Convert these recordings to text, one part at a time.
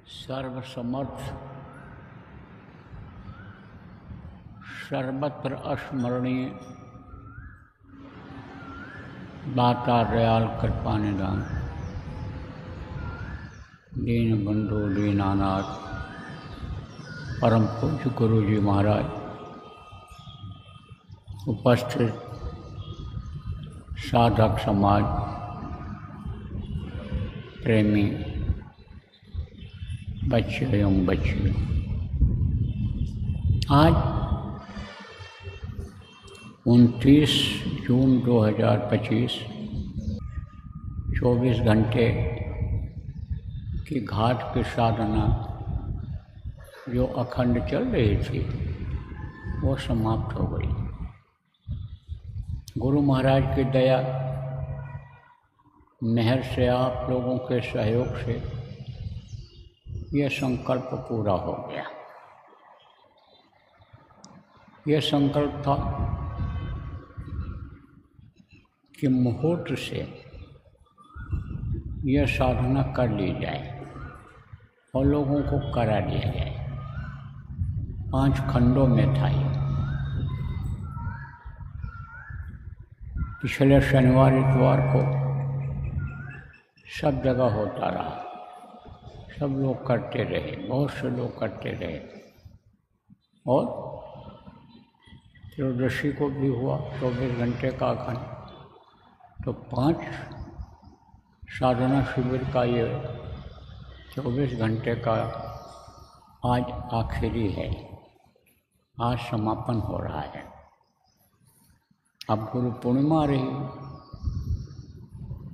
सर्वसमर्थ सर्वत्र अस्मरणीय दाता दयाल कृपा निदान दीन बंधु दीनानाथ परम पूज्य गुरु जी महाराज, उपस्थित साधक समाज, प्रेमी बच्चे एवं बच्चियों, आज 29 जून 2025 24 घंटे की घाट की साधना जो अखंड चल रही थी वो समाप्त हो गई। गुरु महाराज की दया मेहर से, आप लोगों के सहयोग से यह संकल्प पूरा हो गया। यह संकल्प था कि मुहूर्त से यह साधना कर ली जाए और लोगों को करा दिया जाए। 5 खंडों में था ये। पिछले शनिवार इतवार को सब जगह होता रहा, सब लोग करते रहे, बहुत से लोग करते रहे और त्रयोदशी को भी हुआ 24 घंटे का अखंड। तो 5 साधना शिविर का ये 24 घंटे का आज आखिरी है, आज समापन हो रहा है। अब गुरु पूर्णिमा आ रही,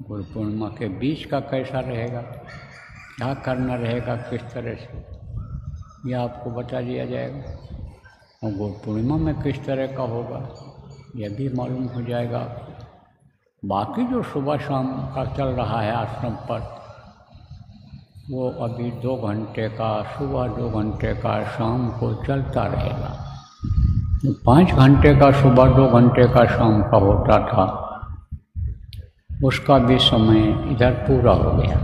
गुरु पूर्णिमा के बीच का कैसा रहेगा, क्या करना रहेगा, किस तरह से, यह आपको बता दिया जाएगा। और गुरु पूर्णिमा में किस तरह का होगा यह भी मालूम हो जाएगा। बाकी जो सुबह शाम का चल रहा है आश्रम पर, वो अभी 2 घंटे का, सुबह 2 घंटे का, शाम को चलता रहेगा। 5 घंटे का सुबह, 2 घंटे का शाम का होता था, उसका भी समय इधर पूरा हो गया।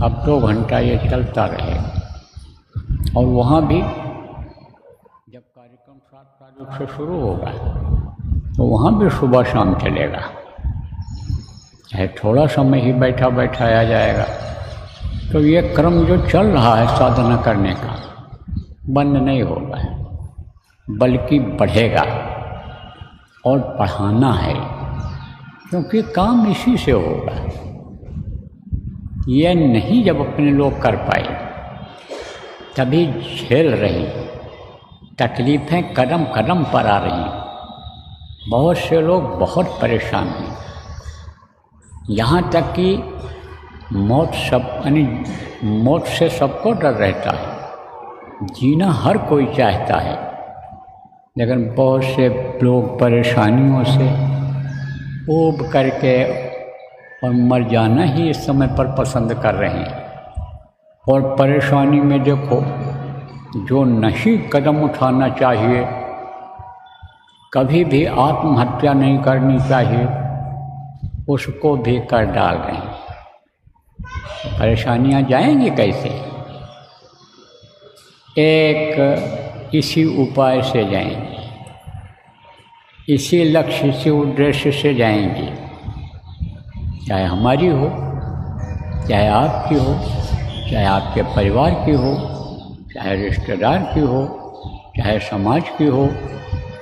अब 2 घंटा ये चलता रहेगा। और वहाँ भी जब कार्यक्रम 7 तारीख से शुरू होगा तो वहाँ भी सुबह शाम चलेगा, चाहे थोड़ा समय ही बैठा बैठाया जाएगा। तो ये क्रम जो चल रहा है साधना करने का, बंद नहीं होगा, बल्कि बढ़ेगा और बढ़ाना है, क्योंकि काम इसी से होगा। यह नहीं जब अपने लोग कर पाए, तभी झेल रही तकलीफ़ें कदम कदम पर आ रही। बहुत से लोग बहुत परेशान हैं, यहाँ तक कि मौत से सबको डर रहता है। जीना हर कोई चाहता है, लेकिन बहुत से लोग परेशानियों से ऊब करके और मर जाना ही इस समय पर पसंद कर रहे हैं। और परेशानी में देखो, जो नहीं कदम उठाना चाहिए, कभी भी आत्महत्या नहीं करनी चाहिए, उसको भी कर डाल रहे हैं। परेशानियां जाएंगी कैसे? एक इसी उपाय से जाएंगी, इसी लक्ष्य से, उद्देश्य से जाएंगी। चाहे हमारी हो, चाहे आपकी हो, चाहे आपके परिवार की हो, चाहे रिश्तेदार की हो, चाहे समाज की हो,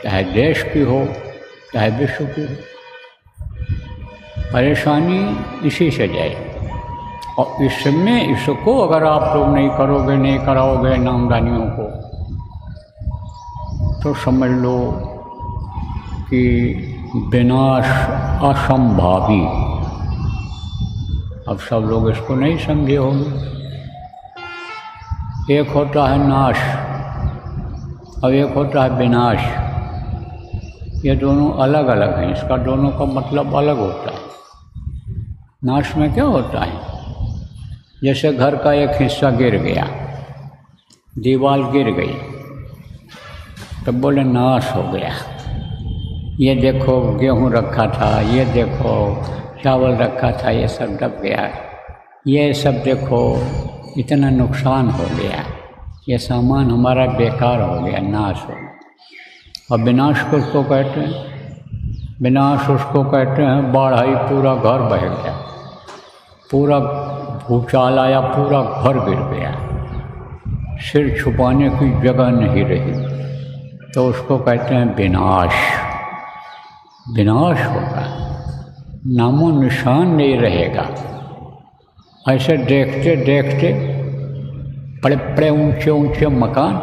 चाहे देश की हो, चाहे विश्व की हो। परेशानी इसी से जाए। और इसमें इसको अगर आप लोग नहीं करोगे, नहीं कराओगे नामदानियों को, तो समझ लो कि विनाश असंभावी। अब सब लोग इसको नहीं समझे होंगे। एक होता है नाश और एक होता है विनाश। ये दोनों अलग अलग हैं, इसका दोनों का मतलब अलग होता है। नाश में क्या होता है? जैसे घर का एक हिस्सा गिर गया, दीवार गिर गई, तो बोले नाश हो गया। ये देखो गेहूँ रखा था, ये देखो चावल रखा था, ये सब दब गया। ये सब देखो इतना नुकसान हो गया, ये सामान हमारा बेकार हो गया, नाश हो गया। और विनाश किसको कहते हैं? विनाश उसको कहते हैं बाढ़ आई, पूरा घर बह गया, पूरा भूचाल आया, पूरा घर गिर गया, सिर छुपाने की जगह नहीं रही, तो उसको कहते हैं विनाश। विनाश होगा, नामो निशान नहीं रहेगा। ऐसे देखते देखते बड़े बड़े ऊंचे ऊंचे मकान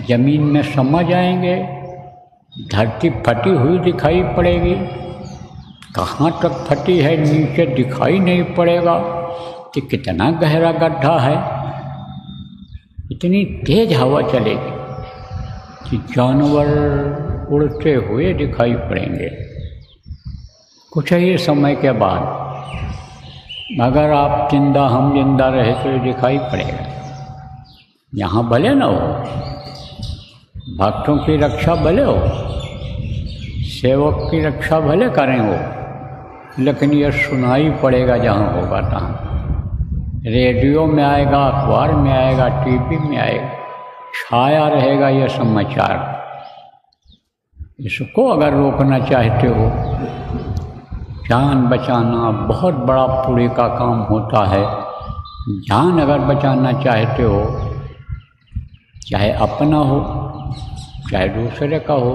जमीन में समा जाएंगे, धरती फटी हुई दिखाई पड़ेगी, कहाँ तक फटी है नीचे दिखाई नहीं पड़ेगा कि कितना गहरा गड्ढा है। इतनी तेज हवा चलेगी कि जानवर उड़ते हुए दिखाई पड़ेंगे। कुछ ही समय के बाद अगर आप जिंदा हम जिंदा रहे तो ये दिखाई पड़ेगा। यहाँ भले न हो, भक्तों की रक्षा भले हो, सेवक की रक्षा भले करें वो, लेकिन यह सुनाई पड़ेगा जहाँ होगा तहाँ। रेडियो में आएगा, अखबार में आएगा, टीवी में आएगा, छाया रहेगा यह समाचार। इसको अगर रोकना चाहते हो, जान बचाना बहुत बड़ा पुण्य का काम होता है। जान अगर बचाना चाहते हो, चाहे अपना हो चाहे दूसरे का हो,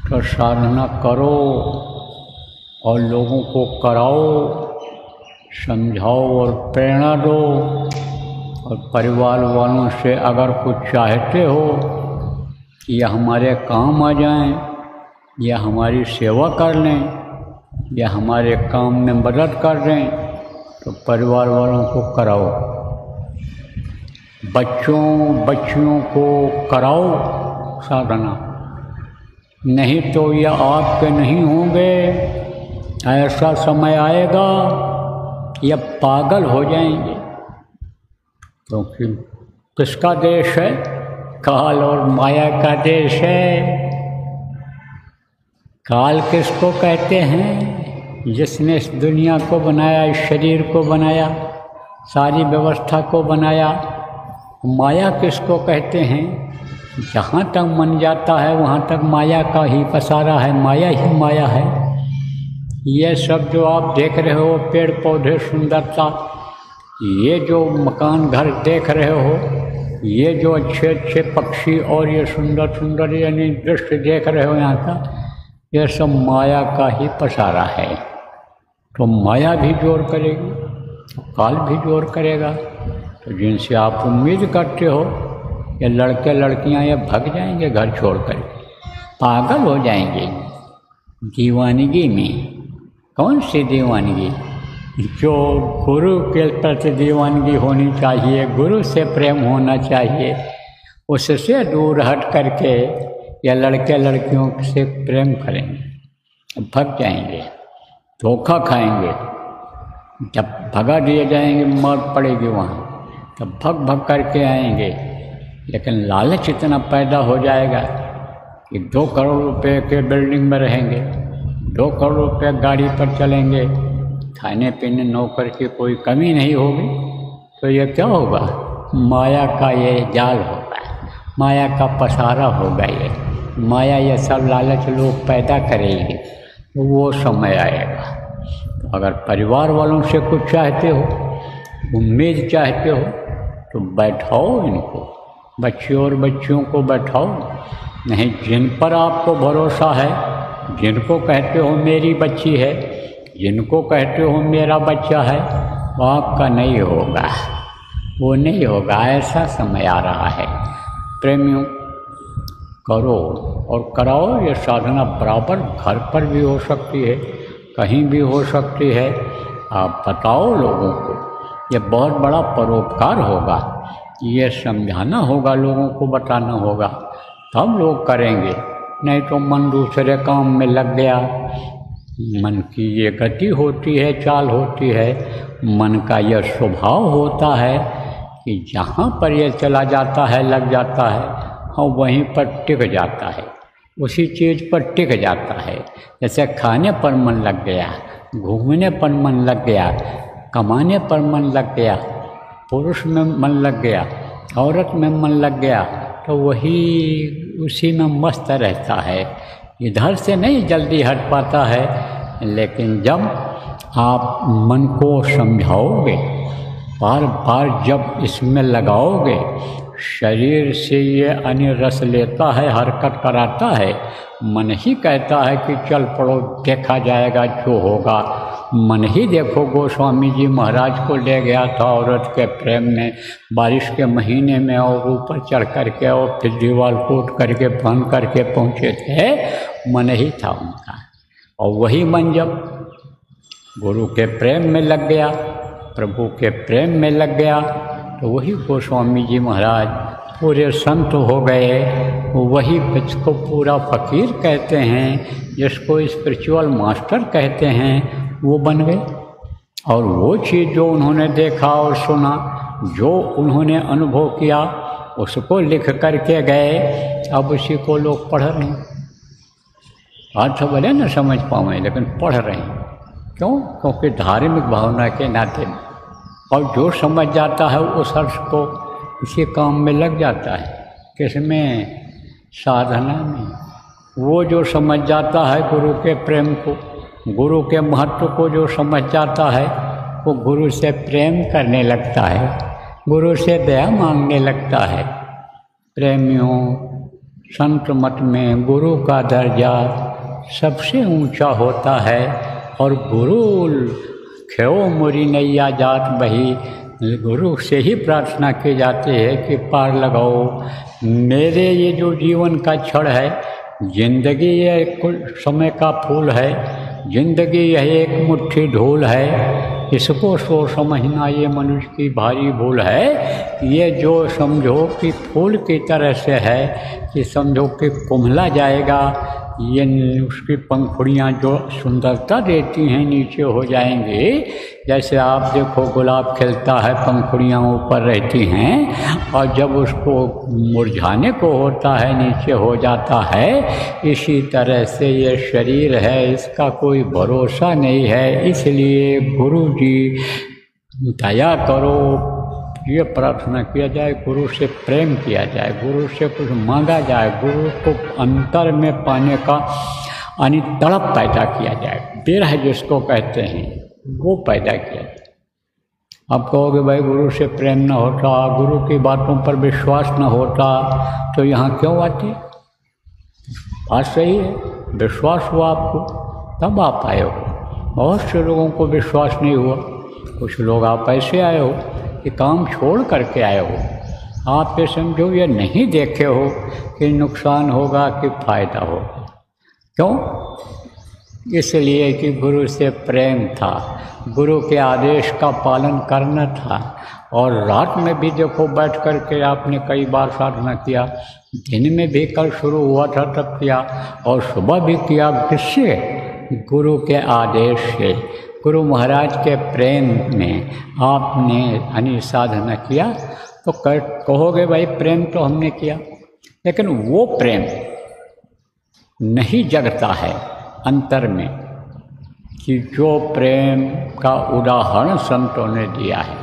तो साधना करो और लोगों को कराओ, समझाओ और प्रेरणा दो। और परिवार वालों से अगर कुछ चाहते हो कि यह हमारे काम आ जाएं, या हमारी सेवा कर लें, या हमारे काम में मदद कर दें, तो परिवार वालों को कराओ, बच्चियों को कराओ साधना। नहीं तो यह आपके नहीं होंगे। ऐसा समय आएगा यह पागल हो जाएंगे, क्योंकि किसका देश है? काल और माया का देश है। काल किसको कहते हैं? जिसने इस दुनिया को बनाया, इस शरीर को बनाया, सारी व्यवस्था को बनाया। माया किसको कहते हैं? जहाँ तक मन जाता है वहाँ तक माया का ही पसारा है, माया ही माया है। ये सब जो आप देख रहे हो, पेड़ पौधे, सुंदरता, ये जो मकान घर देख रहे हो, ये जो अच्छे अच्छे पक्षी और ये सुंदर सुंदर यानी दृश्य देख रहे हो यहाँ का, यह सब माया का ही पसारा है। तो माया भी जोर करेगी, तो काल भी जोर करेगा। तो जिनसे आप उम्मीद करते हो ये लड़के लड़कियां ये भाग जाएंगे घर छोड़कर, पागल हो जाएंगे दीवानगी में। कौन सी दीवानगी? जो गुरु के प्रति दीवानगी होनी चाहिए, गुरु से प्रेम होना चाहिए, उससे दूर हट करके या लड़के लड़कियों से प्रेम करेंगे, भाग जाएंगे, धोखा खाएंगे। जब भगा दिए जाएंगे, मार पड़ेगी वहाँ, तब भग भग करके आएंगे। लेकिन लालच इतना पैदा हो जाएगा कि 2 करोड़ रुपए के बिल्डिंग में रहेंगे, 2 करोड़ रुपये गाड़ी पर चलेंगे, खाने पीने नौकर की कोई कमी नहीं होगी। तो ये क्या होगा? माया का ये जाल होगा, माया का पसारा होगा। ये माया ये सब लालच लोग पैदा करेंगे, तो वो समय आएगा। तो अगर परिवार वालों से कुछ चाहते हो, उम्मीद चाहते हो, तो बैठाओ इनको, बच्चियों और बच्चियों को बैठाओ। नहीं, जिन पर आपको भरोसा है, जिनको कहते हो मेरी बच्ची है, जिनको कहते हो मेरा बच्चा है, वो आपका नहीं होगा, वो नहीं होगा। ऐसा समय आ रहा है। प्रेमियों, करो और कराओ ये साधना। बराबर घर पर भी हो सकती है, कहीं भी हो सकती है। आप बताओ लोगों को, ये बहुत बड़ा परोपकार होगा। ये समझाना होगा, लोगों को बताना होगा, तब लोग करेंगे। नहीं तो मन दूसरे काम में लग गया। मन की ये गति होती है, चाल होती है, मन का यह स्वभाव होता है कि जहाँ पर यह चला जाता है, लग जाता है, हाँ वहीं पर टिक जाता है, उसी चीज़ पर टिक जाता है। जैसे खाने पर मन लग गया, घूमने पर मन लग गया, कमाने पर मन लग गया, पुरुष में मन लग गया, औरत में मन लग गया, तो वही उसी में मस्त रहता है, इधर से नहीं जल्दी हट पाता है। लेकिन जब आप मन को समझाओगे, बार बार जब इसमें लगाओगे, शरीर से ये अन्य रस लेता है, हरकत कराता है, मन ही कहता है कि चल पड़ो देखा जाएगा जो होगा। मन ही देखो गोस्वामी जी महाराज को ले गया था औरत के प्रेम में, बारिश के महीने में, और ऊपर चढ़ करके और फिर दीवार कूट करके बांध करके पहुँचे थे, मन ही था उनका। और वही मन जब गुरु के प्रेम में लग गया, प्रभु के प्रेम में लग गया, तो वही गोस्वामी जी महाराज पूरे संत हो गए। वही जिसको पूरा फकीर कहते हैं, जिसको स्पिरिचुअल मास्टर कहते हैं, वो बन गए। और वो चीज़ जो उन्होंने देखा और सुना, जो उन्होंने अनुभव किया, उसको लिख करके गए। अब उसी को लोग पढ़ रहे हैं। आज तो भले न समझ पाएँ, लेकिन पढ़ रहे हैं। क्यों? क्योंकि धार्मिक भावना के नाते, और जो समझ जाता है उस अर्थ को इसी काम में लग जाता है। किसमें? साधना में। वो जो समझ जाता है गुरु के प्रेम को, गुरु के महत्व को जो समझ जाता है, वो गुरु से प्रेम करने लगता है, गुरु से दया मांगने लगता है। प्रेमियों, संत मत में गुरु का दर्जा सबसे ऊंचा होता है। और गुरु खेओ मुरी नैया जात बही, गुरु से ही प्रार्थना की जाती है कि पार लगाओ मेरे ये जो जीवन का क्षण है। जिंदगी ये कुछ समय का फूल है, जिंदगी यह एक मुट्ठी धूल है, इसको सो समझना ये मनुष्य की भारी भूल है। ये जो समझो कि फूल की तरह से है, कि समझो कि कुम्हला जाएगा, ये उसकी पंखुड़ियाँ जो सुंदरता देती हैं नीचे हो जाएंगी। जैसे आप देखो गुलाब खिलता है, पंखुड़ियाँ ऊपर रहती हैं, और जब उसको मुरझाने को होता है नीचे हो जाता है। इसी तरह से ये शरीर है, इसका कोई भरोसा नहीं है। इसलिए गुरु जी दया करो, ये प्रार्थना किया जाए, गुरु से प्रेम किया जाए, गुरु से कुछ मांगा जाए, गुरु को अंतर में पाने का यानी तड़प पैदा किया जाए। विरह जिसको कहते हैं वो पैदा किया जाए। आप कहोगे भाई गुरु से प्रेम न होता, गुरु की बातों पर विश्वास न होता, तो यहाँ क्यों आते? बात सही है, विश्वास हुआ आपको तब आप आए हो। बहुत से लोगों को विश्वास नहीं हुआ। कुछ लोग आप ऐसे आए हो कि काम छोड़ करके आए हो। आप ये समझो ये नहीं देखे हो कि नुकसान होगा कि फ़ायदा होगा। क्यों? इसलिए कि गुरु से प्रेम था, गुरु के आदेश का पालन करना था। और रात में भी देखो बैठ कर के आपने कई बार साधना किया, दिन में भी कल शुरू हुआ था तब किया, और सुबह भी किया। किससे? गुरु के आदेश से, गुरु महाराज के प्रेम में आपने साधना किया। तो कहोगे भाई प्रेम तो हमने किया, लेकिन वो प्रेम नहीं जगता है अंतर में कि जो प्रेम का उदाहरण संतों ने दिया है।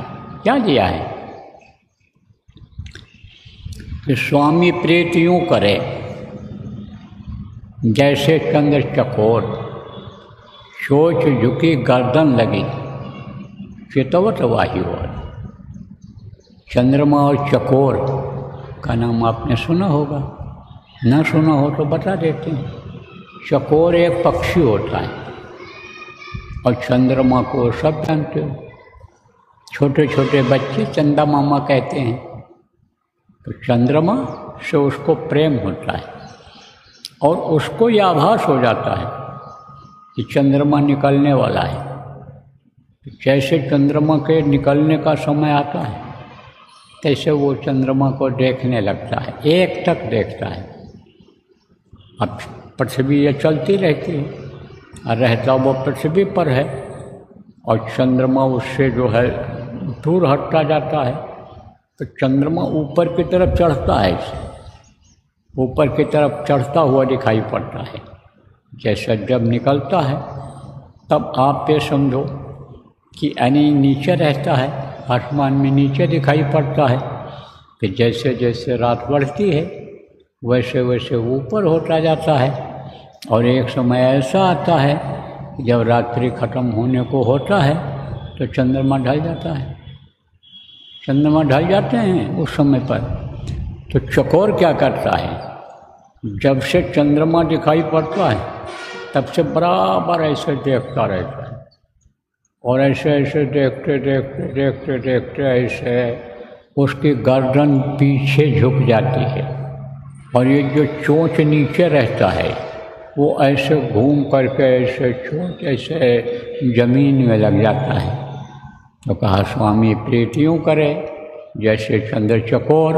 क्या दिया है? कि स्वामी प्रीत यूँ करे जैसे चंद्र चकोर, सोच झुकी गर्दन लगी, चितवत वाही और। चंद्रमा और चकोर का नाम आपने सुना होगा, न सुना हो तो बता देते हैं। चकोर एक पक्षी होता है, और चंद्रमा को सब जानते हो। छोटे छोटे बच्चे चंदा मामा कहते हैं। तो चंद्रमा से उसको प्रेम होता है, और उसको यह आभास हो जाता है कि चंद्रमा निकलने वाला है। जैसे चंद्रमा के निकलने का समय आता है, तैसे वो चंद्रमा को देखने लगता है, एक टक देखता है। अब पृथ्वी ये चलती रहती है, और रहता वो पृथ्वी पर है, और चंद्रमा उससे जो है दूर हटता जाता है। तो चंद्रमा ऊपर की तरफ चढ़ता है, ऊपर की तरफ चढ़ता हुआ दिखाई पड़ता है। जैसा जब निकलता है तब आप ये समझो कि यानी नीचे रहता है, आसमान में नीचे दिखाई पड़ता है कि जैसे जैसे रात बढ़ती है वैसे वैसे ऊपर होता जाता है। और एक समय ऐसा आता है कि जब रात्रि खत्म होने को होता है तो चंद्रमा ढल जाता है। चंद्रमा ढल जाते हैं उस समय पर, तो चकोर क्या करता है, जब से चंद्रमा दिखाई पड़ता है तब से बराबर ऐसे देखता रहता है और ऐसे ऐसे देखते देखते देखते देखते ऐसे उसकी गर्दन पीछे झुक जाती है और ये जो चोंच नीचे रहता है वो ऐसे घूम करके ऐसे चोंच ऐसे जमीन में लग जाता है। तो कहा स्वामी प्रीत यूँ करे जैसे चंद्र चकोर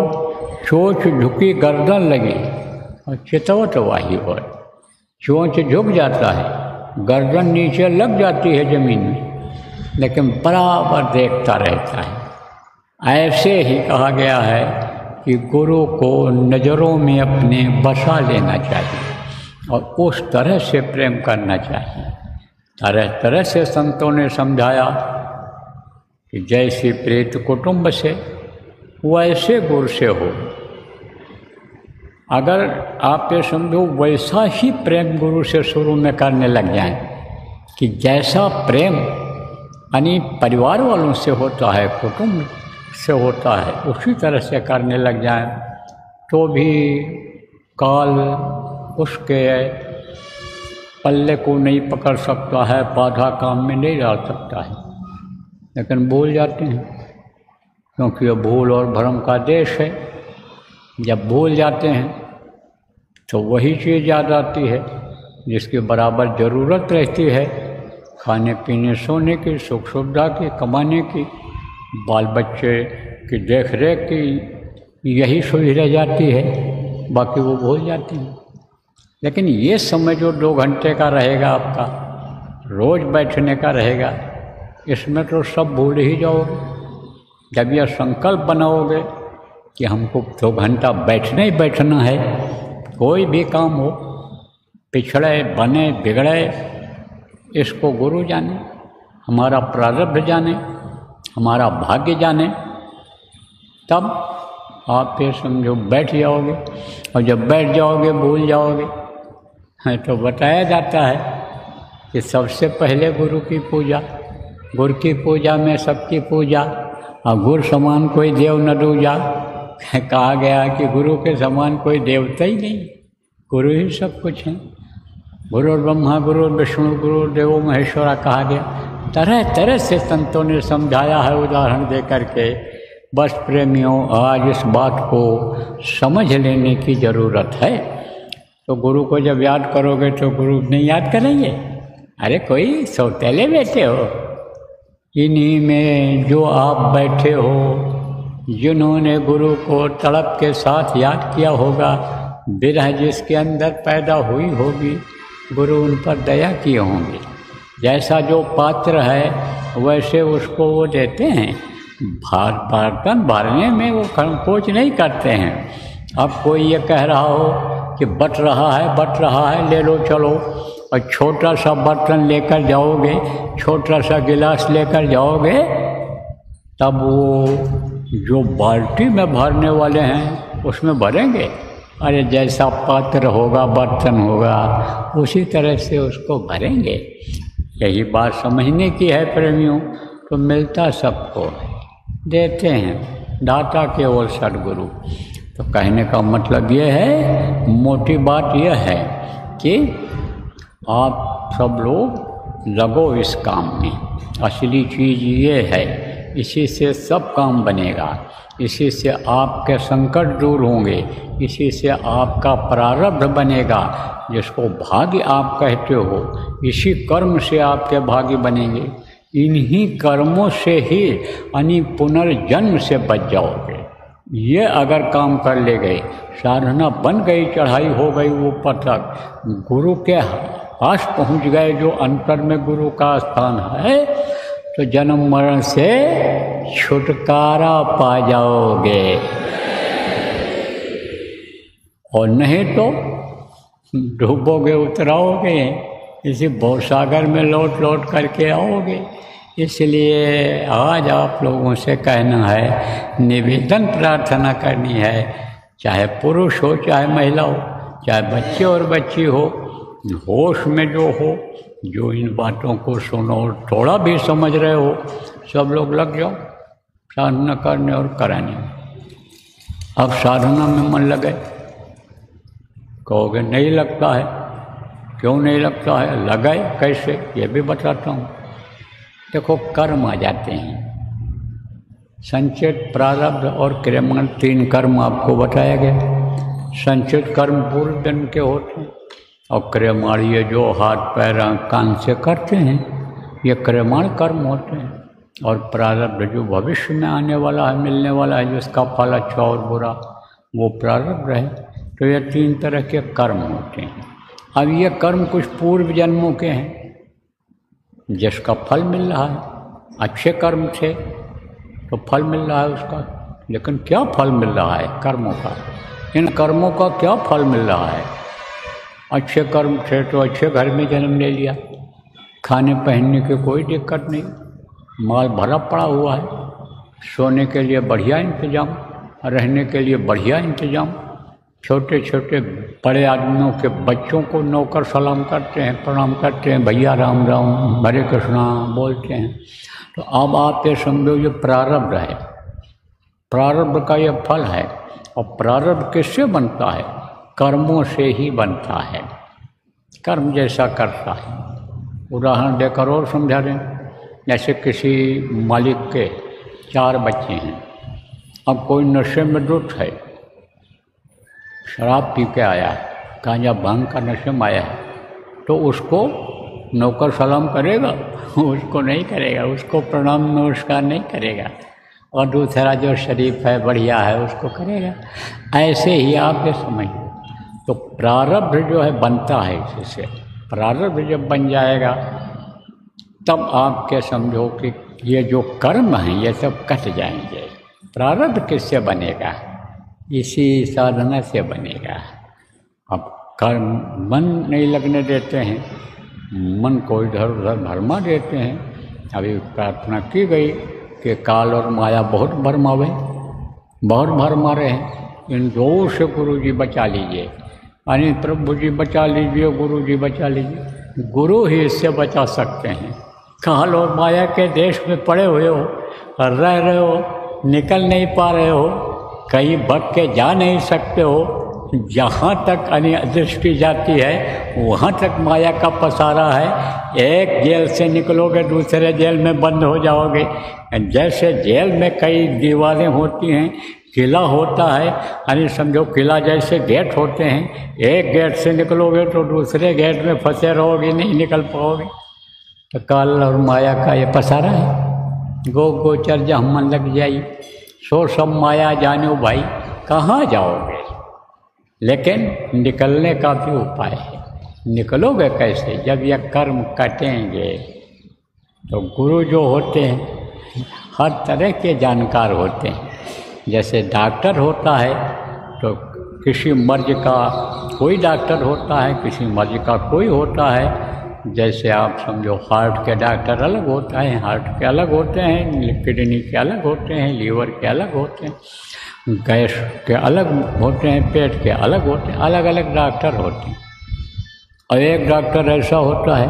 चोंच झुकी गर्दन लगी और चितवत वाही हो, चोंच झुक जाता है गर्दन नीचे लग जाती है जमीन में, लेकिन बराबर देखता रहता है। ऐसे ही कहा गया है कि गुरु को नज़रों में अपने बसा लेना चाहिए और उस तरह से प्रेम करना चाहिए। तरह तरह से संतों ने समझाया कि जैसे प्रेत कुटुंब से वैसे गुरु से हो। अगर आप ये समझो वैसा ही प्रेम गुरु से शुरू में करने लग जाएं कि जैसा प्रेम यानी परिवार वालों से होता है, कुटुंब से होता है, उसी तरह से करने लग जाएं तो भी काल उसके पल्ले को नहीं पकड़ सकता है, बाधा काम में नहीं डाल सकता है। लेकिन भूल जाते हैं क्योंकि ये भूल और भ्रम का देश है। जब भूल जाते हैं तो वही चीज़ याद आती है जिसकी बराबर ज़रूरत रहती है, खाने पीने सोने की, सुख सुविधा की, कमाने की, बाल बच्चे की देख रेख की, यही सुविधा रह जाती है, बाकी वो भूल जाते हैं। लेकिन ये समय जो 2 घंटे का रहेगा आपका, रोज़ बैठने का रहेगा, इसमें तो सब भूल ही जाओगे। जब यह संकल्प बनाओगे कि हमको 2 घंटा बैठना ही बैठना है, कोई भी काम हो, पिछड़े बने बिगड़े, इसको गुरु जाने, हमारा प्रारब्ध जाने, हमारा भाग्य जाने, तब आप ये समझो बैठ जाओगे। और जब बैठ जाओगे भूल जाओगे। तो बताया जाता है कि सबसे पहले गुरु की पूजा, गुरु की पूजा में सबकी पूजा, और गुरु समान कोई देव न दूजा। कहा गया कि गुरु के समान कोई देवता ही नहीं, गुरु ही सब कुछ है। गुरु ब्रह्मा गुरु विष्णु गुरु देवो महेश्वरा कहा गया। तरह तरह से संतों ने समझाया है उदाहरण दे करके। बस प्रेमियों आज इस बात को समझ लेने की ज़रूरत है। तो गुरु को जब याद करोगे तो गुरु नहीं याद करेंगे? अरे कोई सौतेले बैठे हो, इन्हीं में जो आप बैठे हो, जिन्होंने गुरु को तड़प के साथ याद किया होगा, विरह जिसके अंदर पैदा हुई होगी, गुरु उन पर दया किए होंगे। जैसा जो पात्र है वैसे उसको वो देते हैं। बर्तन भरने में वो संकोच नहीं करते हैं। अब कोई ये कह रहा हो कि बट रहा है ले लो चलो, और छोटा सा बर्तन लेकर जाओगे, छोटा सा गिलास लेकर जाओगे, तब वो जो बाल्टी में भरने वाले हैं उसमें भरेंगे। अरे जैसा पात्र होगा बर्तन होगा उसी तरह से उसको भरेंगे। यही बात समझने की है प्रेमियों। तो मिलता सबको है, देते हैं, दाता केवल सद्गुरु। तो कहने का मतलब ये है, मोटी बात यह है कि आप सब लोग लगो इस काम में। असली चीज़ ये है, इसी से सब काम बनेगा, इसी से आपके संकट दूर होंगे, इसी से आपका प्रारब्ध बनेगा, जिसको भाग्य आप कहते हो। इसी कर्म से आपके भाग्य बनेंगे। इन्हीं कर्मों से ही यानी पुनर्जन्म से बच जाओगे। ये अगर काम कर ले गए, साधना बन गई, चढ़ाई हो गई ऊपर तक, गुरु के पास पहुंच गए, जो अंतर में गुरु का स्थान है, तो जन्म मरण से छुटकारा पा जाओगे। और नहीं तो डूबोगे, उतराओगे, इसी भवसागर में लौट लौट करके आओगे। इसलिए आज आप लोगों से कहना है, निवेदन प्रार्थना करनी है, चाहे पुरुष हो चाहे महिला हो, चाहे बच्चे और बच्ची हो, होश में जो हो, जो इन बातों को सुनो, थोड़ा भी समझ रहे हो, सब लोग लग जाओ साधना करने और कराने में। अब साधना में मन लगे, कहोगे नहीं लगता है, क्यों नहीं लगता है, लगाए कैसे, ये भी बताता हूँ। देखो, कर्म आ जाते हैं, संचित, प्रारब्ध और क्रियमाण, 3 कर्म आपको बताया गया। संचित कर्म पूर्व जन्म के होते हैं और क्रियमाण ये जो हाथ पैर आँख कान से करते हैं, ये क्रियमाण कर्म होते हैं। और प्रारब्ध जो भविष्य में आने वाला है, मिलने वाला है, जिसका फल अच्छा और बुरा, वो प्रारब्ध है। तो ये 3 तरह के कर्म होते हैं। अब ये कर्म कुछ पूर्व जन्मों के हैं, जिसका फल मिल रहा है। अच्छे कर्म थे तो फल मिल रहा है उसका, लेकिन क्या फल मिल रहा है कर्मों का, इन कर्मों का क्या फल मिल रहा है? अच्छे कर्म थे तो अच्छे घर में जन्म ले लिया, खाने पहनने की कोई दिक्कत नहीं, माल भरा पड़ा हुआ है, सोने के लिए बढ़िया इंतजाम, रहने के लिए बढ़िया इंतजाम, छोटे छोटे बड़े आदमियों के बच्चों को नौकर सलाम करते हैं, प्रणाम करते हैं, भैया राम राम, हरे कृष्णा बोलते हैं। तो अब आप ये समझो, ये प्रारब्ध है, प्रारब्ध का ये फल है। और प्रारब्ध किससे बनता है? कर्मों से ही बनता है, कर्म जैसा करता है। उदाहरण देकर और समझा दें, जैसे किसी मालिक के 4 बच्चे हैं, अब कोई नशे में धुत है, शराब पी के आया है, गांजा भांग का नशे में आया है, तो उसको नौकर सलाम करेगा? उसको नहीं करेगा, उसको प्रणाम नमस्कार नहीं करेगा। और दूसरा जो शरीफ है, बढ़िया है, उसको करेगा। ऐसे ही आप ये समझिए, तो प्रारब्ध जो है बनता है इससे। प्रारब्ध जब बन जाएगा तब आप क्या समझो कि ये जो कर्म हैं ये सब कट जाएंगे। प्रारब्ध किससे बनेगा? इसी साधना से बनेगा। अब कर्म मन नहीं लगने देते हैं, मन को इधर उधर भरमा देते हैं। अभी प्रार्थना की गई कि काल और माया बहुत भरमावे, बहुत भरमा रहे हैं, इन दो से गुरु जी बचा लीजिए, यानी प्रभु जी बचा लीजिए, गुरु जी बचा लीजिए। गुरु ही इससे बचा सकते हैं। काल और माया के देश में पड़े हुए हो, रह रहे हो, निकल नहीं पा रहे हो, कहीं भटक के जा नहीं सकते हो, जहाँ तक दृष्टि जाती है वहाँ तक माया का पसारा है। एक जेल से निकलोगे दूसरे जेल में बंद हो जाओगे। जैसे जेल में कई दीवारें होती हैं, किला होता है, यानी समझो किला जैसे गेट होते हैं, एक गेट से निकलोगे तो दूसरे गेट में फंसे रहोगे, नहीं निकल पाओगे। तो काल और माया का ये पसारा है। गो गोचर जहाँ मन लग जाई, सो सब माया जानो भाई, कहाँ जाओगे? लेकिन निकलने का भी उपाय है। निकलोगे कैसे? जब यह कर्म कटेंगे तो गुरु जो होते हैं हर तरह के जानकार होते हैं। जैसे डॉक्टर होता है तो किसी मर्ज का कोई डॉक्टर होता है, किसी मर्ज का कोई होता है। जैसे आप समझो हार्ट के डॉक्टर अलग होता है, हार्ट के अलग होते हैं, किडनी के अलग होते हैं, लीवर के अलग होते हैं, गैस के अलग होते हैं, पेट के अलग होते हैं, अलग अलग डॉक्टर होते हैं। और एक डॉक्टर ऐसा होता है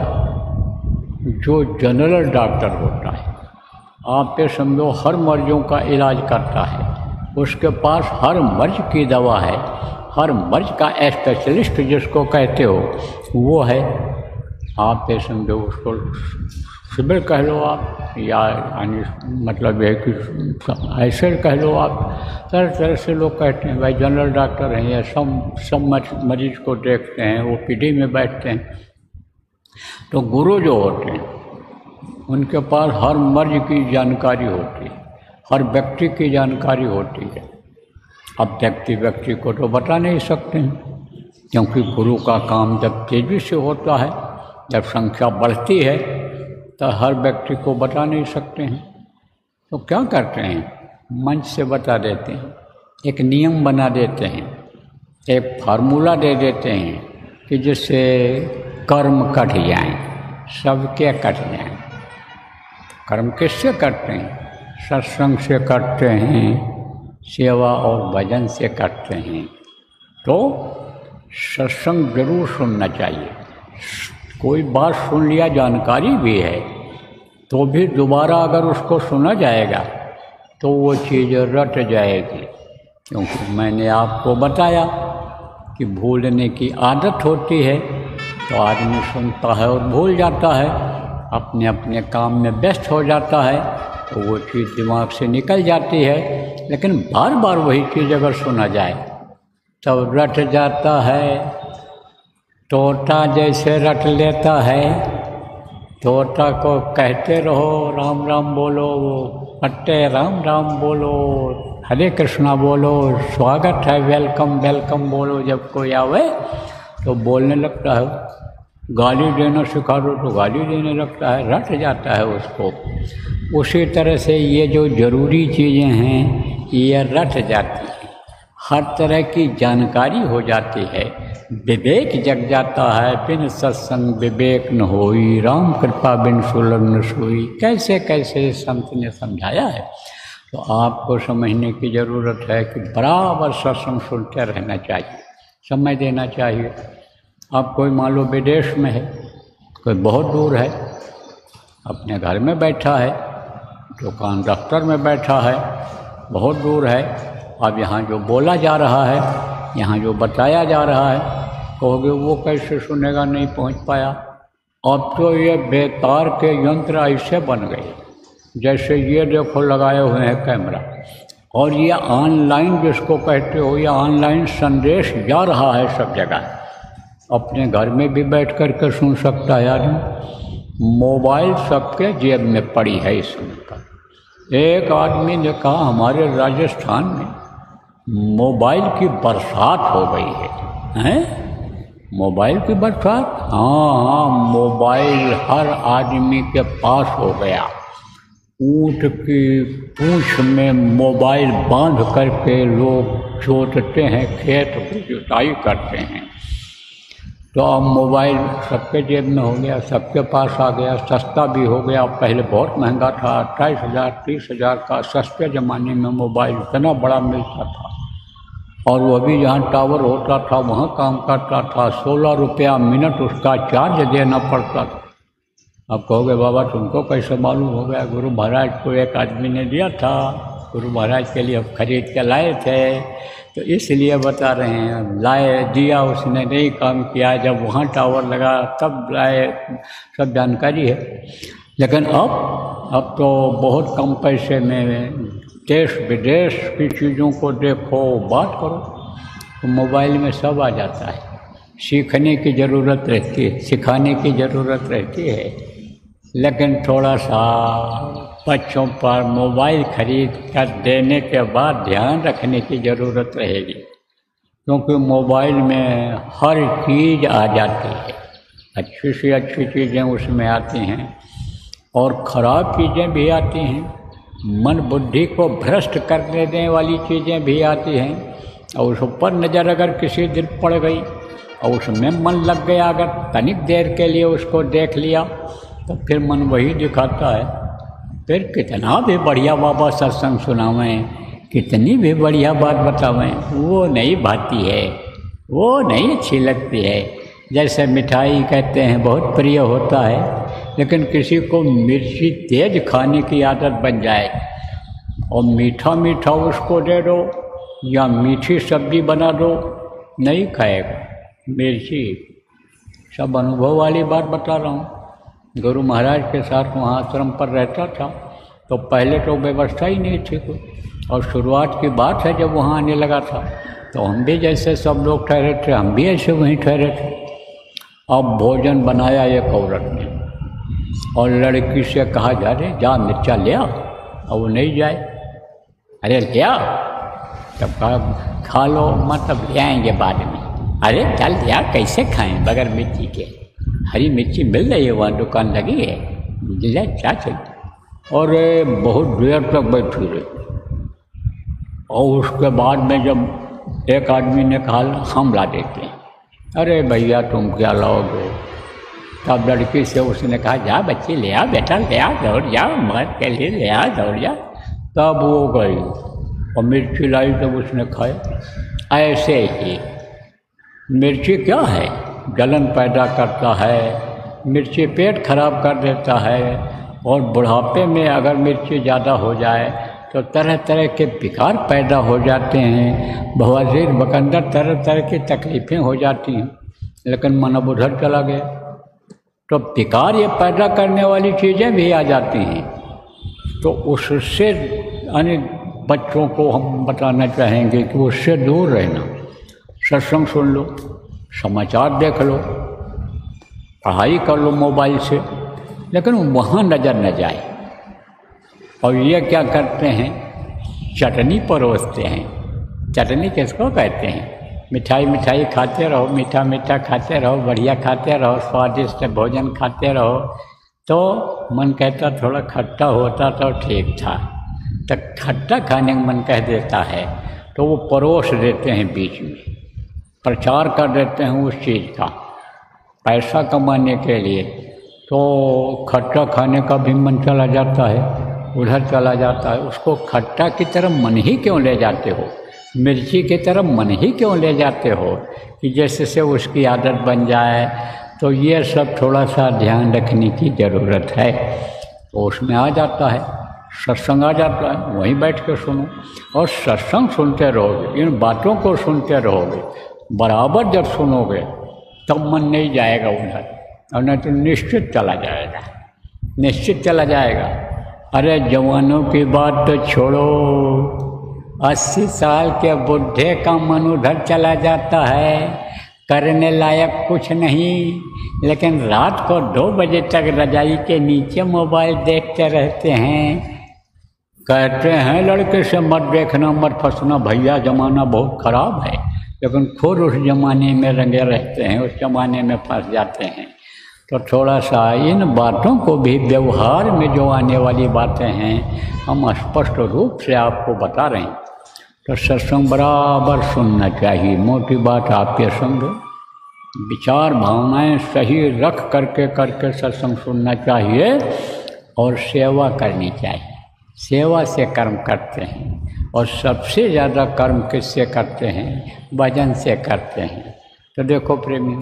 जो जनरल डॉक्टर होता है। आप ये समझो हर मर्जों का इलाज करता है, उसके पास हर मर्ज की दवा है, हर मर्ज का स्पेशलिस्ट जिसको कहते हो वो है। आप ये समझो उसको सिविल कह लो आप, या मतलब है कि ऐसे कह लो आप, तरह तरह से लोग कहते हैं भाई जनरल डॉक्टर हैं, या सब मरीज को देखते हैं, वो ओपीडी में बैठते हैं। तो गुरु जो होते हैं उनके पास हर मर्ज की जानकारी होती है, हर व्यक्ति की जानकारी होती है। अब व्यक्ति को तो बता नहीं सकते हैं, क्योंकि गुरु का काम जब तेजी से होता है, जब संख्या बढ़ती है, तो हर व्यक्ति को बता नहीं सकते हैं। तो क्या करते हैं? मंच से बता देते हैं, एक नियम बना देते हैं, एक फार्मूला दे देते हैं कि जिससे कर्म कट जाएं, सबके कट जाएं। कर्म किससे करते हैं? सत्संग से करते हैं, सेवा और भजन से करते हैं। तो सत्संग जरूर सुनना चाहिए। कोई बात सुन लिया, जानकारी भी है, तो भी दोबारा अगर उसको सुना जाएगा तो वो चीज़ रट जाएगी। क्योंकि मैंने आपको बताया कि भूलने की आदत होती है, तो आदमी सुनता है और भूल जाता है, अपने अपने काम में व्यस्त हो जाता है, तो वो चीज़ दिमाग से निकल जाती है। लेकिन बार बार वही चीज़ अगर सुना जाए तब रट जाता है। तोता जैसे रट लेता है, तोता को कहते रहो राम राम बोलो, वो पट्टे राम राम बोलो, हरे कृष्णा बोलो, स्वागत है, वेलकम वेलकम बोलो। जब कोई आवे तो बोलने लगता है, गाली देना सिखा दो तो गाली देने लगता है, रट जाता है उसको। उसी तरह से ये जो ज़रूरी चीज़ें हैं ये रट जाती हैं, हर तरह की जानकारी हो जाती है, विवेक जग जाता है। बिन सत्संग विवेक न होई, राम कृपा बिन सुलभ न सोई, कैसे कैसे संत ने समझाया है। तो आपको समझने की ज़रूरत है कि बराबर सत्संग सुनते रहना चाहिए, समय देना चाहिए। आप कोई मान लो विदेश में है, कोई बहुत दूर है, अपने घर में बैठा है, दुकान दफ्तर में बैठा है, बहुत दूर है। अब यहाँ जो बोला जा रहा है, यहाँ जो बताया जा रहा है, कहोगे वो कैसे सुनेगा, नहीं पहुँच पाया। अब तो ये बेतार के यंत्र ऐसे बन गए, जैसे ये देखो लगाए हुए हैं कैमरा, और ये ऑनलाइन जिसको कहते हो, ये ऑनलाइन संदेश जा रहा है सब जगह। अपने घर में भी बैठ कर के सुन सकता है आदमी। मोबाइल सबके जेब में पड़ी है इस समय पर। एक आदमी ने कहा हमारे राजस्थान में मोबाइल की बरसात हो गई है। हैं? मोबाइल की बरसात? हाँ, मोबाइल हर आदमी के पास हो गया। ऊँट की पूंछ में मोबाइल बांध करके लोग जोतते हैं, खेत की जुताई करते हैं। तो अब मोबाइल सबके जेब में हो गया, सबके पास आ गया, सस्ता भी हो गया। पहले बहुत महंगा था, 28,000 30,000 का सस्ते ज़माने में मोबाइल इतना बड़ा मिलता था, और वो भी जहाँ टावर होता था वहाँ काम करता था। 16 रुपया मिनट उसका चार्ज देना पड़ता था। अब कहोगे बाबा तुमको कैसे मालूम हो गया? गुरु महाराज को एक आदमी ने दिया था, गुरु महाराज के लिए अब खरीद के लाए थे, तो इसलिए बता रहे हैं। लाए, दिया उसने, नहीं काम किया, जब वहाँ टावर लगा तब लाए, सब जानकारी है। लेकिन अब तो बहुत कम पैसे में देश विदेश की चीज़ों को देखो, बात करो, तो मोबाइल में सब आ जाता है। सीखने की ज़रूरत रहती है, सिखाने की ज़रूरत रहती है, लेकिन थोड़ा सा बच्चों पर मोबाइल खरीद कर देने के बाद ध्यान रखने की ज़रूरत रहेगी, क्योंकि मोबाइल में हर चीज़ आ जाती है। अच्छी से अच्छी चीज़ें उसमें आती हैं और ख़राब चीज़ें भी आती हैं। मन बुद्धि को भ्रष्ट कर देने वाली चीज़ें भी आती हैं, और उस पर नज़र अगर किसी दिन पड़ गई और उसमें मन लग गया, अगर तनिक देर के लिए उसको देख लिया, तो फिर मन वही दिखाता है। फिर कितना भी बढ़िया बाबा सत्संग सुनावें, कितनी भी बढ़िया बात बतावें, वो नहीं भाती है, वो नहीं अच्छी लगती है। जैसे मिठाई कहते हैं बहुत प्रिय होता है, लेकिन किसी को मिर्ची तेज खाने की आदत बन जाए और मीठा मीठा उसको दे दो या मीठी सब्जी बना दो, नहीं खाएगा मिर्ची। सब अनुभव वाली बात बता रहा हूँ। गुरु महाराज के साथ वहाँ आश्रम पर रहता था, तो पहले तो व्यवस्था ही नहीं थी कोई, और शुरुआत की बात है जब वहाँ आने लगा था, तो हम भी जैसे सब लोग ठहरे थे, हम भी ऐसे वहीं ठहरे थे। अब भोजन बनाया एक औरत ने, और लड़की से कहा जा रहे जा मिर्चा ले आओ, और वो नहीं जाए। अरे ले आओ, तब कहा खा लो, मतलब ले आएंगे बाद में। अरे चल यार कैसे खाएं बगैर मिर्ची के, हरी मिर्ची मिल रही है, वहाँ दुकान लगी है, ले क्या चाहिए। और बहुत देर तक बैठी रही, और उसके बाद में जब एक आदमी ने कहा हम ला देते हैं। अरे भैया तुम क्या लाओगे, तब लड़की से उसने कहा जा बच्ची ले आ बेटा, ले आ, दौड़ जा, मत के लिए ले आ, दौड़ जा। तब वो गई और मिर्ची लाई, तब उसने खाया। ऐसे ही मिर्ची क्या है, जलन पैदा करता है, मिर्ची पेट खराब कर देता है, और बुढ़ापे में अगर मिर्ची ज़्यादा हो जाए तो तरह तरह के विकार पैदा हो जाते हैं, बवासीर बकंदर तरह तरह की तकलीफ़ें हो जाती हैं। लेकिन मन अब उधर चला गया तो विकार ये पैदा करने वाली चीज़ें भी आ जाती हैं। तो उससे यानी बच्चों को हम बताना चाहेंगे कि उससे दूर रहना। सत्संग सुन लो, समाचार देख लो, पढ़ाई कर लो मोबाइल से, लेकिन वहाँ नज़र न जाए। और ये क्या करते हैं, चटनी परोसते हैं। चटनी किसको कहते हैं? मिठाई मिठाई खाते रहो, मीठा मीठा खाते रहो, बढ़िया खाते रहो, स्वादिष्ट भोजन खाते रहो। तो मन कहता थोड़ा खट्टा होता तो ठीक था, तो खट्टा खाने का मन कह देता है, तो वो परोस देते हैं बीच में, प्रचार कर देते हैं उस चीज़ का पैसा कमाने के लिए। तो खट्टा खाने का भी मन चला जाता है, उधर चला जाता है। उसको खट्टा की तरफ मन ही क्यों ले जाते हो, मिर्ची की तरफ मन ही क्यों ले जाते हो कि जैसे से उसकी आदत बन जाए। तो ये सब थोड़ा सा ध्यान रखने की ज़रूरत है। तो उसमें आ जाता है, सत्संग आ जाता है, वहीं बैठ के सुनो और सत्संग सुनते रहोगे, इन बातों को सुनते रहोगे, बराबर जब सुनोगे तब मन नहीं जाएगा उधर, और नहीं तो निश्चित चला जाएगा, निश्चित चला जाएगा। अरे जवानों की बात तो छोड़ो, 80 साल के बुढ़े का मन उधर चला जाता है, करने लायक कुछ नहीं, लेकिन रात को 2 बजे तक रजाई के नीचे मोबाइल देखते रहते हैं। कहते हैं लड़के से मत देखना, मत फंसना, भैया ज़माना बहुत ख़राब है, लेकिन खुद उस ज़माने में रंगे रहते हैं, उस ज़माने में फंस जाते हैं। तो थोड़ा सा इन बातों को भी, व्यवहार में जो आने वाली बातें हैं, हम स्पष्ट रूप से आपको बता रहे हैं। तो सत्संग बराबर सुनना चाहिए। मोटी बात आप ये समझो, विचार भावनाएं सही रख करके सत्संग सुनना चाहिए और सेवा करनी चाहिए। सेवा से कर्म करते हैं, और सबसे ज़्यादा कर्म किससे करते हैं? भजन से करते हैं। तो देखो प्रेमी,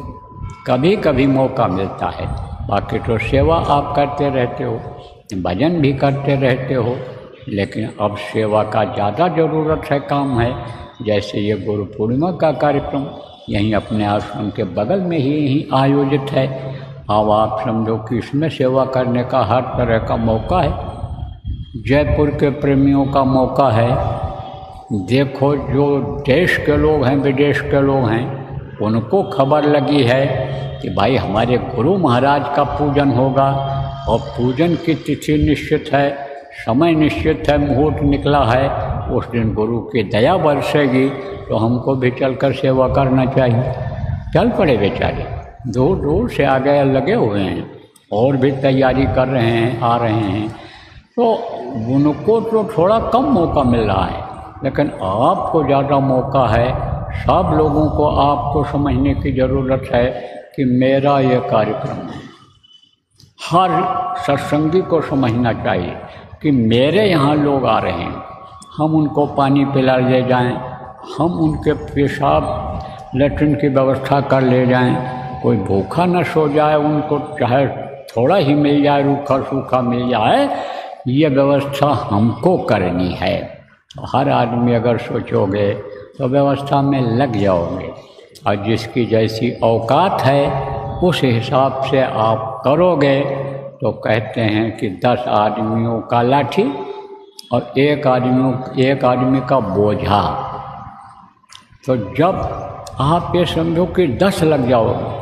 कभी कभी मौका मिलता है, बाकी तो सेवा आप करते रहते हो, भजन भी करते रहते हो, लेकिन अब सेवा का ज़्यादा ज़रूरत है, काम है। जैसे ये गुरु पूर्णिमा का कार्यक्रम यहीं अपने आश्रम के बगल में ही आयोजित है। अब आप समझो कि इसमें सेवा करने का हर तरह का मौका है। जयपुर के प्रेमियों का मौका है। देखो जो देश के लोग हैं, विदेश के लोग हैं, उनको खबर लगी है कि भाई हमारे गुरु महाराज का पूजन होगा, और पूजन की तिथि निश्चित है, समय निश्चित है, मुहूर्त निकला है, उस दिन गुरु की दया बरसेगी। तो हमको भी चलकर सेवा करना चाहिए। चल पड़े बेचारे, दूर दूर से आ गए, लगे हुए हैं, और भी तैयारी कर रहे हैं, आ रहे हैं। तो उनको तो थोड़ा कम मौका मिल रहा है, लेकिन आपको ज़्यादा मौका है। सब लोगों को आपको समझने की ज़रूरत है कि मेरा ये कार्यक्रम है। हर सत्संगी को समझना चाहिए कि मेरे यहाँ लोग आ रहे हैं, हम उनको पानी पिला ले जाएं, हम उनके पेशाब लेटरिन की व्यवस्था कर ले जाएं, कोई भूखा न सो जाए, उनको चाहे थोड़ा ही मिल जाए, रूखा सूखा मिल जाए, ये व्यवस्था हमको करनी है। हर आदमी अगर सोचोगे तो व्यवस्था में लग जाओगे, और जिसकी जैसी औकात है उस हिसाब से आप करोगे। तो कहते हैं कि 10 आदमियों का लाठी और एक आदमी का बोझा। तो जब आप ये समझो कि 10 लग जाओगे,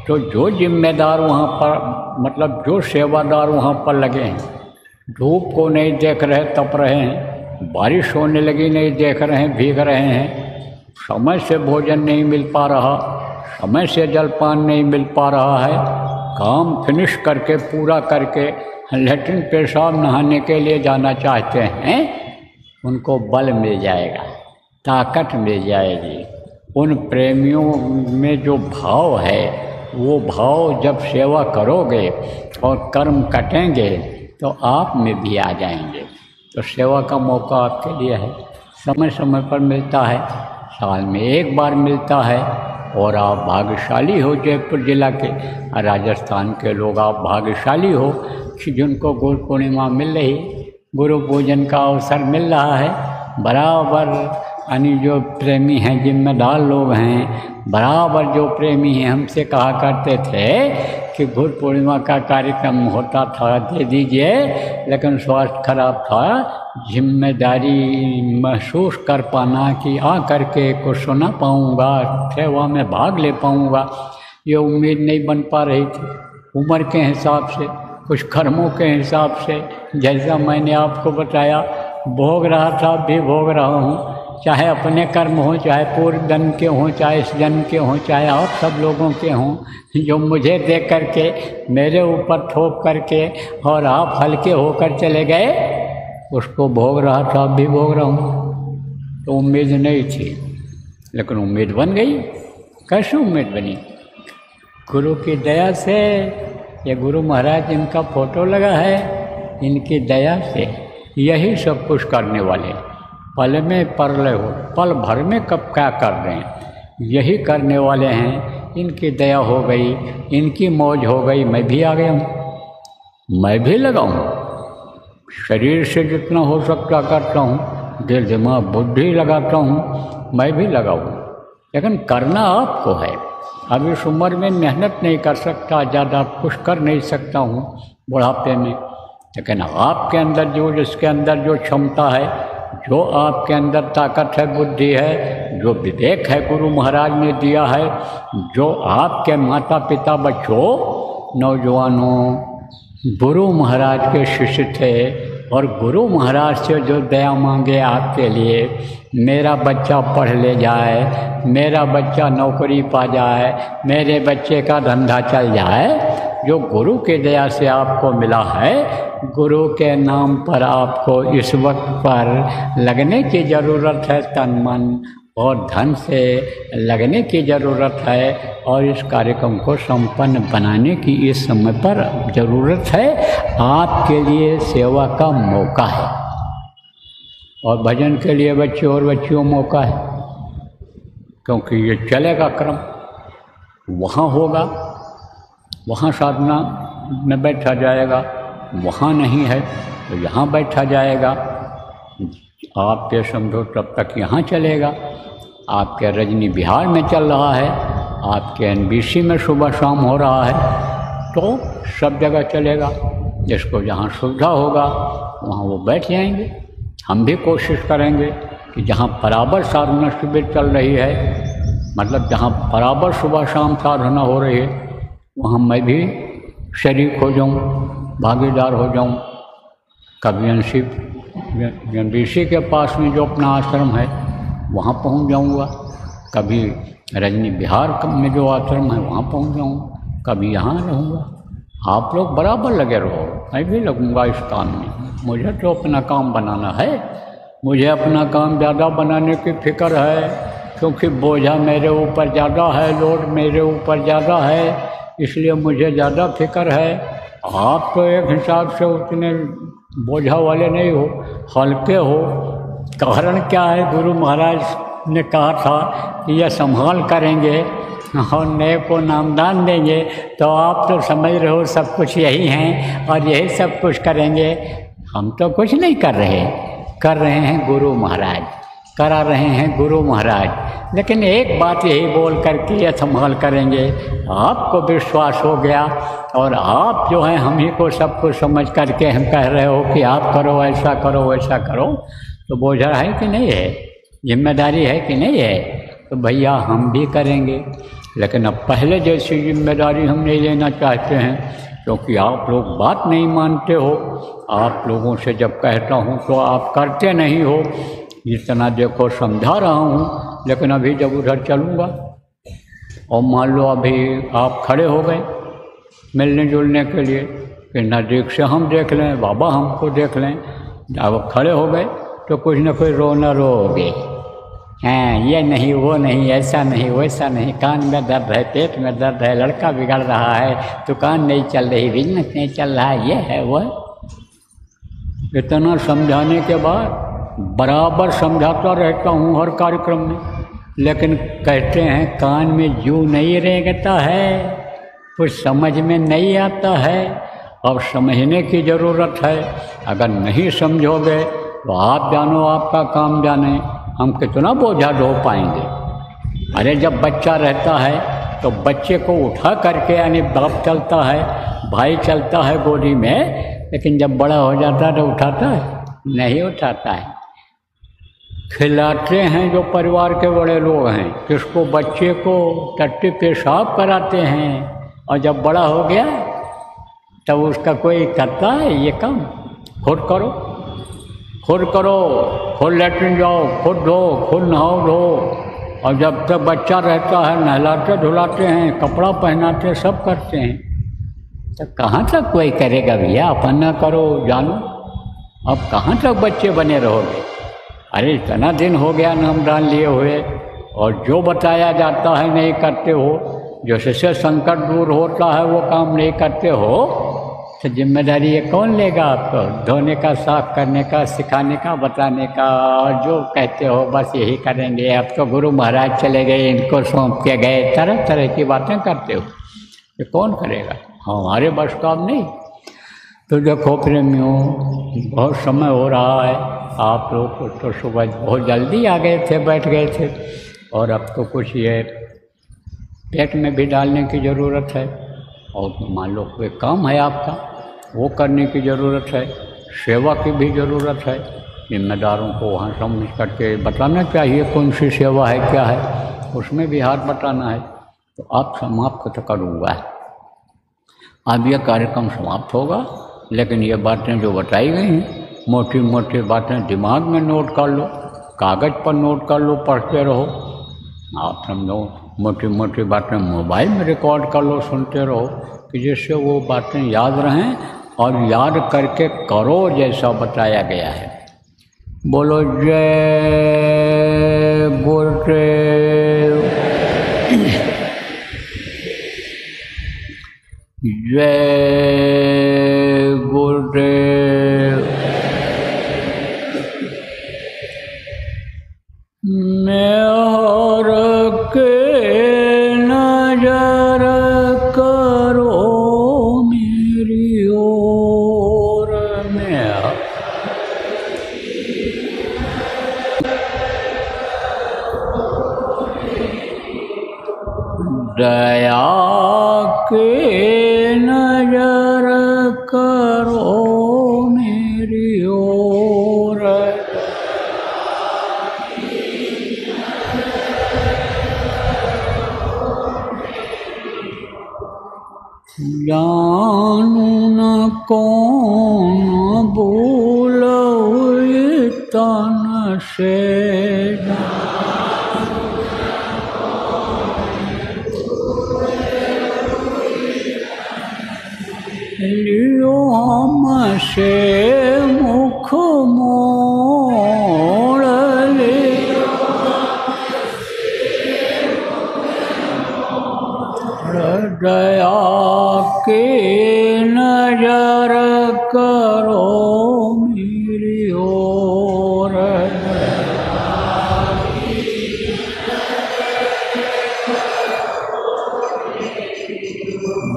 तो जो जिम्मेदार वहाँ पर, मतलब जो सेवादार वहाँ पर लगे हैं, धूप को नहीं देख रहे, तप रहे हैं, बारिश होने लगी नहीं देख रहे हैं, भीग रहे हैं, समय से भोजन नहीं मिल पा रहा, समय से जलपान नहीं मिल पा रहा है, काम फिनिश करके, पूरा करके लेटरिन पेशाब नहाने के लिए जाना चाहते हैं, उनको बल मिल जाएगा, ताकत मिल जाएगी। उन प्रेमियों में जो भाव है वो भाव जब सेवा करोगे और कर्म कटेंगे तो आप में भी आ जाएंगे। तो सेवा का मौका आपके लिए है, समय समय पर मिलता है, साल में एक बार मिलता है। और आप भाग्यशाली हो, जयपुर जिला के, राजस्थान के लोग आप भाग्यशाली हो कि जिनको गुरु पूर्णिमा मिल रही, गुरु पूजन का अवसर मिल रहा है। बराबर यानी जो प्रेमी हैं, जिम्मेदार लोग हैं, बराबर जो प्रेमी हैं हमसे कहा करते थे कि गुरु पूर्णिमा का कार्यक्रम होता था, दे दीजिए, लेकिन स्वास्थ्य खराब था, जिम्मेदारी महसूस कर पाना कि आ करके कुछ सुना पाऊँगा, सेवा में भाग ले पाऊँगा, ये उम्मीद नहीं बन पा रही थी। उम्र के हिसाब से, कुछ कर्मों के हिसाब से, जैसा मैंने आपको बताया, भोग रहा था, भी भोग रहा हूँ, चाहे अपने कर्म हों, चाहे पूर्व जन्म के हों, चाहे इस जन्म के हों, चाहे आप सब लोगों के हों, जो मुझे देख करके मेरे ऊपर थोप करके और आप हल्के होकर चले गए, उसको भोग रहा था, भी भोग रहा हूँ। तो उम्मीद नहीं थी, लेकिन उम्मीद बन गई। कैसे उम्मीद बनी? गुरु की दया से। ये गुरु महाराज इनका फोटो लगा है, इनकी दया से यही सब कुछ करने वाले। पल में परलय हो, पल भर में कब क्या कर रहे हैं, यही करने वाले हैं। इनकी दया हो गई, इनकी मौज हो गई, मैं भी आ गया हूँ, मैं भी लगाऊँ। शरीर से जितना हो सकता करता हूँ, दिल दिमाग बुद्धि लगाता हूँ, मैं भी लगाऊँ, लेकिन करना आपको है। अब इस उम्र में मेहनत नहीं कर सकता, ज़्यादा कुछ कर नहीं सकता हूँ बुढ़ापे में, लेकिन आपके अंदर जो, जिसके अंदर जो क्षमता है, जो आपके अंदर ताकत है, बुद्धि है, जो विवेक है गुरु महाराज ने दिया है, जो आपके माता पिता, बच्चों, नौजवानों गुरु महाराज के शिष्य थे और गुरु महाराज से जो दया मांगे आपके लिए, मेरा बच्चा पढ़ ले जाए, मेरा बच्चा नौकरी पा जाए, मेरे बच्चे का धंधा चल जाए, जो गुरु के दया से आपको मिला है, गुरु के नाम पर आपको इस वक्त पर लगने की ज़रूरत है, तन मन और धन से लगने की ज़रूरत है, और इस कार्यक्रम को संपन्न बनाने की इस समय पर ज़रूरत है। आपके लिए सेवा का मौका है, और भजन के लिए बच्चों और बच्चियों मौका है, क्योंकि ये चलेगा क्रम, वहाँ होगा, वहाँ साधना में बैठा जाएगा, वहाँ नहीं है तो यहाँ बैठा जाएगा। आप ये समझो तब तक यहाँ चलेगा। आपके रजनी बिहार में चल रहा है, आपके एनबीसी में सुबह शाम हो रहा है, तो सब जगह चलेगा। जिसको जहाँ सुविधा होगा वहाँ वो बैठ जाएंगे। हम भी कोशिश करेंगे कि जहाँ बराबर साधना शिविर चल रही है, मतलब जहाँ बराबर सुबह शाम साधना हो रही है, वहाँ मैं भी शरीक हो जाऊँ, भागीदार हो जाऊँ। कभी एनबीसी के पास में जो अपना आश्रम है वहाँ पहुँच जाऊँगा, कभी रजनी बिहार में जो आश्रम है वहाँ पहुँच जाऊँगा, कभी यहाँ रहूँगा। आप लोग बराबर लगे रहो, मैं भी लगूँगा इस काम में। मुझे तो अपना काम बनाना है, मुझे अपना काम ज़्यादा बनाने की फिक्र है, क्योंकि बोझा मेरे ऊपर ज़्यादा है, लोड मेरे ऊपर ज़्यादा है, इसलिए मुझे ज़्यादा फिक्र है। आप तो एक हिसाब से उतने बोझा वाले नहीं हो, हल्के हो। कारण क्या है, गुरु महाराज ने कहा था कि यह संभाल करेंगे और नए को नामदान देंगे, तो आप तो समझ रहे हो सब कुछ यही हैं और यही सब कुछ करेंगे। हम तो कुछ नहीं कर रहे हैं गुरु महाराज, करा रहे हैं गुरु महाराज। लेकिन एक बात यही बोल करके यह संभाल करेंगे, आपको विश्वास हो गया और आप जो हैं हम ही को सब कुछ समझ करके हम कह रहे हो कि आप करो, ऐसा करो, वैसा करो, तो बोझा है कि नहीं है, जिम्मेदारी है कि नहीं है। तो भैया हम भी करेंगे, लेकिन अब पहले जैसी जिम्मेदारी हम नहीं लेना चाहते हैं, क्योंकि आप लोग बात नहीं मानते हो। आप लोगों से जब कहता हूँ तो आप करते नहीं हो। जितना देखो समझा रहा हूँ, लेकिन अभी जब उधर चलूँगा और मान लो अभी आप खड़े हो गए मिलने जुलने के लिए कि नज़दीक से हम देख लें, बाबा हमको देख लें, जब खड़े हो गए तो कुछ न कुछ रोना रोगे, हैं ये नहीं वो नहीं, ऐसा नहीं वैसा नहीं, कान में दर्द है, पेट में दर्द है, लड़का बिगड़ रहा है, दुकान नहीं चल रही, बिजनेस नहीं चल रहा है, ये है वो। इतना समझाने के बाद बराबर समझाता रहता हूँ हर कार्यक्रम में, लेकिन कहते हैं कान में जू नहीं रेंगता है, कुछ समझ में नहीं आता है। अब समझने की ज़रूरत है। अगर नहीं समझोगे तो आप जानो, आपका काम जाने, हम कितना बोझा ढो पाएंगे। अरे जब बच्चा रहता है तो बच्चे को उठा करके, यानी बाप चलता है, भाई चलता है गोदी में, लेकिन जब बड़ा हो जाता है तो उठाता है? नहीं उठाता है। खिलाते हैं जो परिवार के बड़े लोग हैं, किसको? बच्चे को टट्टी पेशाब कराते हैं, और जब बड़ा हो गया तब उसका कोई करता है ये काम? खुद करो, खुद करो, खुद लेटरिन जाओ, खुद धो, खुद नहाओ धो। और जब तक बच्चा रहता है नहलाते धुलाते हैं, कपड़ा पहनाते, सब करते हैं। तो कहाँ तक कोई करेगा भैया? अपन ना करो जानो, अब कहाँ तक बच्चे बने रहोगे? अरे इतना दिन हो गया नाम डाल लिए हुए, और जो बताया जाता है नहीं करते हो, जिससे संकट दूर होता है वो काम नहीं करते हो, तो जिम्मेदारी ये कौन लेगा आपको? धोने का, साफ करने का, सिखाने का, बताने का। और जो कहते हो बस यही करेंगे, अब तो गुरु महाराज चले गए, इनको सौंप के गए, तरह तरह की बातें करते हो, ये कौन करेगा? हमारे बस काम नहीं। तो देखो प्रेमियों, बहुत समय हो रहा है, आप लोग तो सुबह बहुत जल्दी आ गए थे, बैठ गए थे, और अब तो कुछ ये पेट में भी डालने की ज़रूरत है, और मान लो कोई काम है आपका, वो करने की ज़रूरत है, सेवा की भी ज़रूरत है। जिम्मेदारों को वहाँ समझ करके बताना चाहिए कौन सी सेवा है, क्या है, उसमें भी हाथ बटाना है। तो आप समाप्त करूँगा, अब यह कार्यक्रम समाप्त होगा, लेकिन ये बातें जो बताई गई हैं, मोटी मोटी बातें दिमाग में नोट कर लो, कागज़ पर नोट कर लो, पढ़ते रहो। आप समझो, मोटी मोटी बातें मोबाइल में रिकॉर्ड कर लो, सुनते रहो, कि जिससे वो बातें याद रहें, और याद करके करो जैसा बताया गया है। बोलो जय गुरुदेव, जय गुरुदेव। मेहर के नजर करो मेरी ओर, दया के नजर करो मेरी ओर। जानू न कौन भूलो तन से, लियो हमसे मुख मोड़ ले, दया के नजर करो मेरी ओर।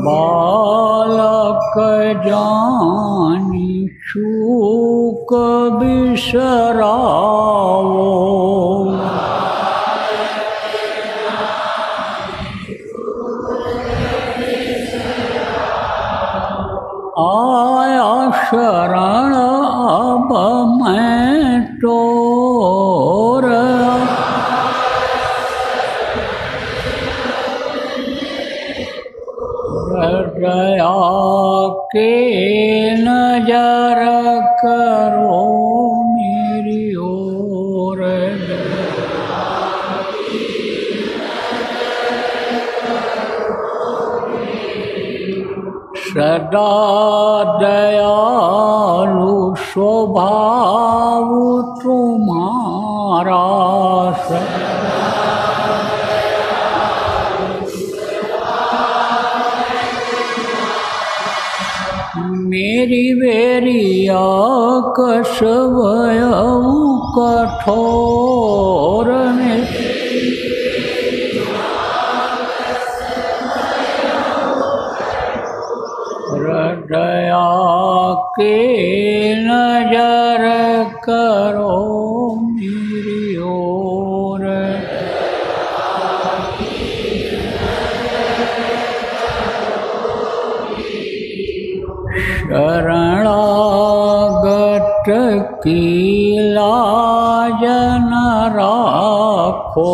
बालक जानी चूक बिसराओ, आया शरण अब मैं तोर, दया के नजर करो मेरी ओर। सदा दयालु स्वभाव तुम्हारा, मेरी बेरिया कसवयऊ कठोर में हृदया के नजर करो मेरी ओर। शरणागत की लाज न राखो,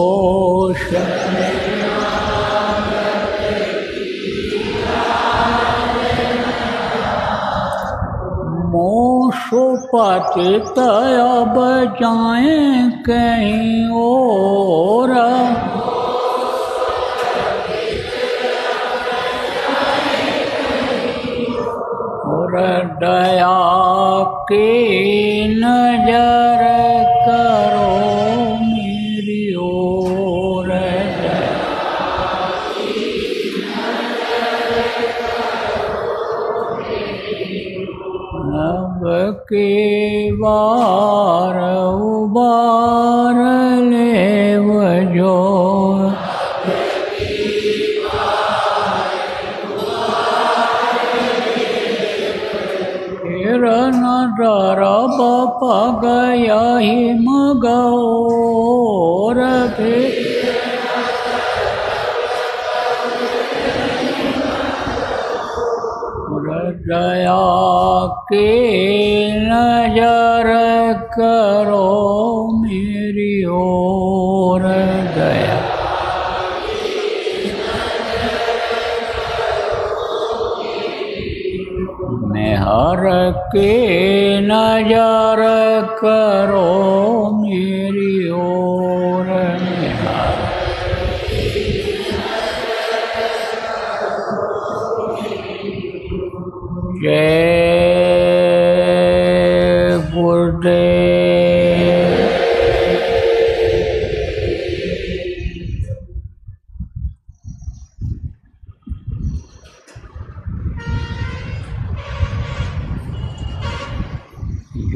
मोसो पतित अब जाएं कहीं और। हृदया के नजर करो मेरी ओर। अब के बार उबार ले वजो, न डर बप गया ही मगोर भी। हृदया के नजर करो मेरी ओर। दया हर के नजर करो मेरी ओर। जय गुरुदेव।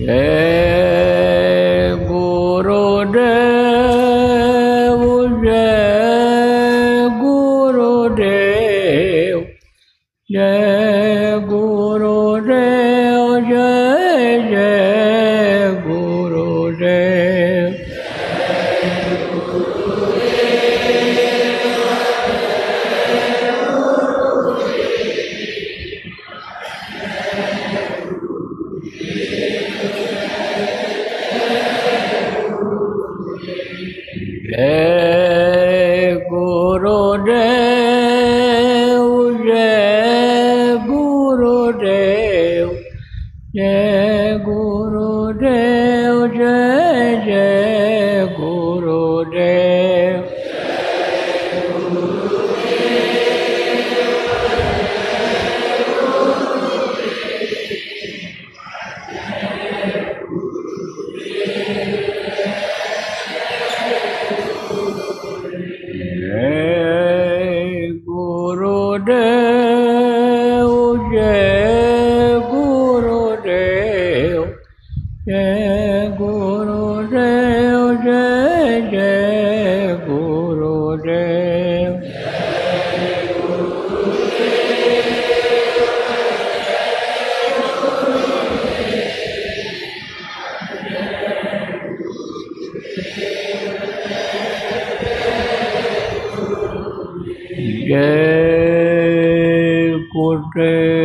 जय गुरुदेव, जय गुरुदेव, जय गुरुदेव, जय जय गुरुदेव। जय गुरुदेव, जय गुरुदेव, जय गुरुदेव, जय जय गुरुदेव। जय गुरुदेव।